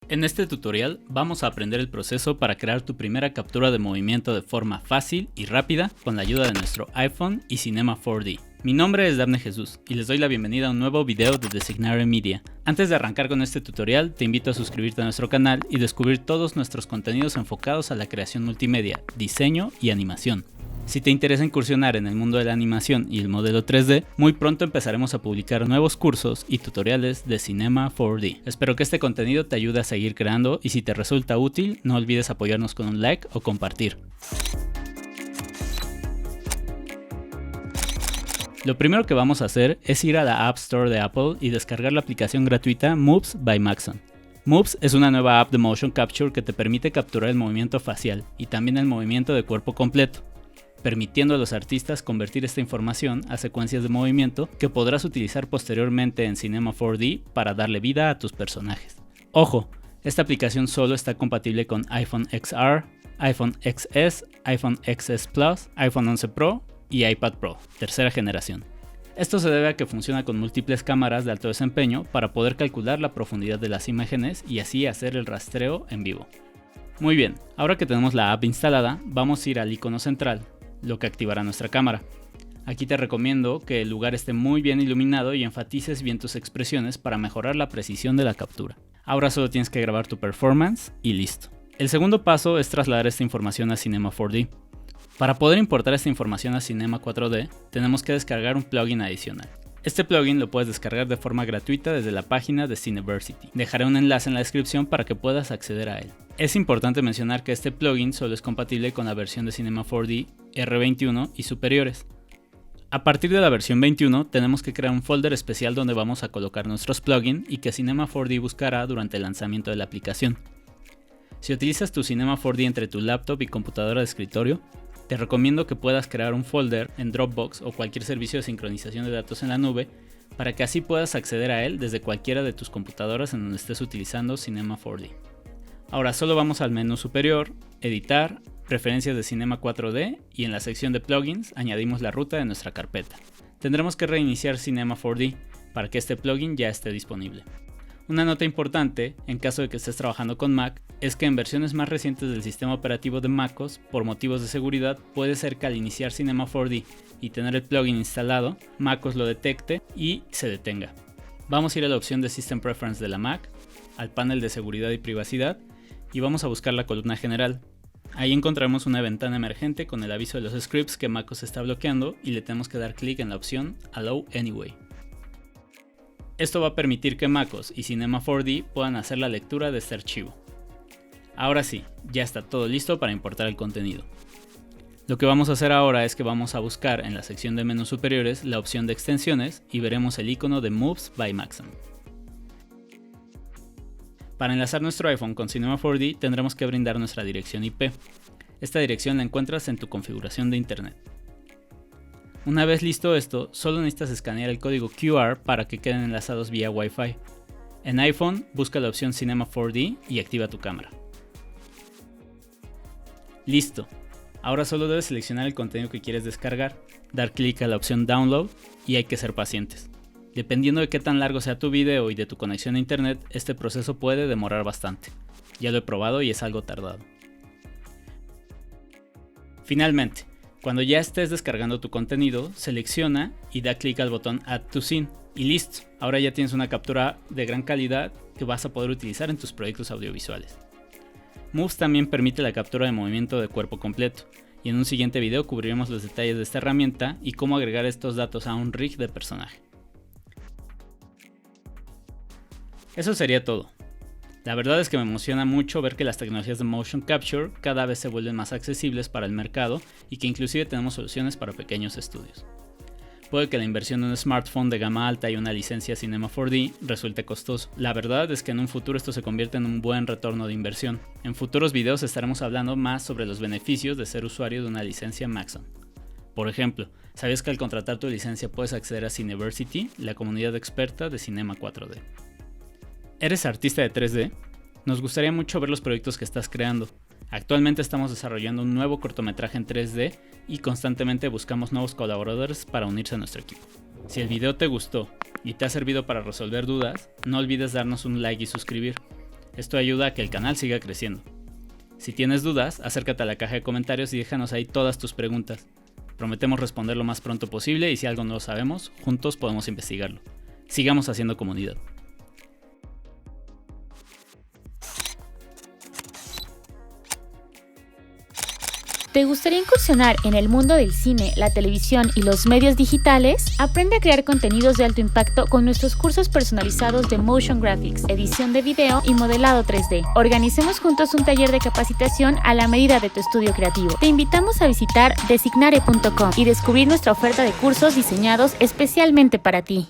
En este tutorial vamos a aprender el proceso para crear tu primera captura de movimiento de forma fácil y rápida con la ayuda de nuestro iPhone y Cinema 4D. Mi nombre es Dafne Jesús y les doy la bienvenida a un nuevo video de Designare Media. Antes de arrancar con este tutorial, te invito a suscribirte a nuestro canal y descubrir todos nuestros contenidos enfocados a la creación multimedia, diseño y animación. Si te interesa incursionar en el mundo de la animación y el modelo 3D, muy pronto empezaremos a publicar nuevos cursos y tutoriales de Cinema 4D. Espero que este contenido te ayude a seguir creando y si te resulta útil, no olvides apoyarnos con un like o compartir. Lo primero que vamos a hacer es ir a la App Store de Apple y descargar la aplicación gratuita Moves by Maxon. Moves es una nueva app de motion capture que te permite capturar el movimiento facial y también el movimiento de cuerpo completo, permitiendo a los artistas convertir esta información a secuencias de movimiento que podrás utilizar posteriormente en Cinema 4D para darle vida a tus personajes. Ojo, esta aplicación solo está compatible con iPhone XR, iPhone XS, iPhone XS Plus, iPhone 11 Pro y iPad Pro, tercera generación. Esto se debe a que funciona con múltiples cámaras de alto desempeño para poder calcular la profundidad de las imágenes y así hacer el rastreo en vivo. Muy bien, ahora que tenemos la app instalada, vamos a ir al icono central, lo que activará nuestra cámara. Aquí te recomiendo que el lugar esté muy bien iluminado y enfatices bien tus expresiones para mejorar la precisión de la captura. Ahora solo tienes que grabar tu performance y listo. El segundo paso es trasladar esta información a Cinema 4D. Para poder importar esta información a Cinema 4D, tenemos que descargar un plugin adicional. Este plugin lo puedes descargar de forma gratuita desde la página de Cineversity. Dejaré un enlace en la descripción para que puedas acceder a él. Es importante mencionar que este plugin solo es compatible con la versión de Cinema 4D R21 y superiores. A partir de la versión 21 tenemos que crear un folder especial donde vamos a colocar nuestros plugins y que Cinema 4D buscará durante el lanzamiento de la aplicación. Si utilizas tu Cinema 4D entre tu laptop y computadora de escritorio, te recomiendo que puedas crear un folder en Dropbox o cualquier servicio de sincronización de datos en la nube para que así puedas acceder a él desde cualquiera de tus computadoras en donde estés utilizando Cinema 4D. Ahora solo vamos al menú superior, editar, preferencias de Cinema 4D y en la sección de plugins añadimos la ruta de nuestra carpeta. Tendremos que reiniciar Cinema 4D para que este plugin ya esté disponible. Una nota importante, en caso de que estés trabajando con Mac, es que en versiones más recientes del sistema operativo de MacOS, por motivos de seguridad, puede ser que al iniciar Cinema 4D y tener el plugin instalado, MacOS lo detecte y se detenga. Vamos a ir a la opción de System Preference de la Mac, al panel de seguridad y privacidad, y vamos a buscar la columna general. Ahí encontraremos una ventana emergente con el aviso de los scripts que MacOS está bloqueando y le tenemos que dar clic en la opción Allow Anyway. Esto va a permitir que MacOS y Cinema 4D puedan hacer la lectura de este archivo. Ahora sí, ya está todo listo para importar el contenido. Lo que vamos a hacer ahora es que vamos a buscar en la sección de menús superiores la opción de extensiones y veremos el icono de Moves by Maxon. Para enlazar nuestro iPhone con Cinema 4D tendremos que brindar nuestra dirección IP. Esta dirección la encuentras en tu configuración de internet. Una vez listo esto, solo necesitas escanear el código QR para que queden enlazados vía Wi-Fi. En iPhone, busca la opción Cinema 4D y activa tu cámara. Listo. Ahora solo debes seleccionar el contenido que quieres descargar, dar clic a la opción Download y hay que ser pacientes. Dependiendo de qué tan largo sea tu video y de tu conexión a internet, este proceso puede demorar bastante. Ya lo he probado y es algo tardado. Finalmente, cuando ya estés descargando tu contenido, selecciona y da clic al botón Add to Scene y listo. Ahora ya tienes una captura de gran calidad que vas a poder utilizar en tus proyectos audiovisuales. Moves también permite la captura de movimiento de cuerpo completo y en un siguiente video cubriremos los detalles de esta herramienta y cómo agregar estos datos a un rig de personaje. Eso sería todo. La verdad es que me emociona mucho ver que las tecnologías de motion capture cada vez se vuelven más accesibles para el mercado y que inclusive tenemos soluciones para pequeños estudios. Puede que la inversión de un smartphone de gama alta y una licencia Cinema 4D resulte costoso. La verdad es que en un futuro esto se convierte en un buen retorno de inversión. En futuros videos estaremos hablando más sobre los beneficios de ser usuario de una licencia Maxon. Por ejemplo, ¿sabías que al contratar tu licencia puedes acceder a Cineversity, la comunidad experta de Cinema 4D? ¿Eres artista de 3D? Nos gustaría mucho ver los proyectos que estás creando. Actualmente estamos desarrollando un nuevo cortometraje en 3D y constantemente buscamos nuevos colaboradores para unirse a nuestro equipo. Si el video te gustó y te ha servido para resolver dudas, no olvides darnos un like y suscribir. Esto ayuda a que el canal siga creciendo. Si tienes dudas, acércate a la caja de comentarios y déjanos ahí todas tus preguntas. Prometemos responder lo más pronto posible y si algo no lo sabemos, juntos podemos investigarlo. Sigamos haciendo comunidad. ¿Te gustaría incursionar en el mundo del cine, la televisión y los medios digitales? Aprende a crear contenidos de alto impacto con nuestros cursos personalizados de Motion Graphics, edición de video y modelado 3D. Organicemos juntos un taller de capacitación a la medida de tu estudio creativo. Te invitamos a visitar designare.com y descubrir nuestra oferta de cursos diseñados especialmente para ti.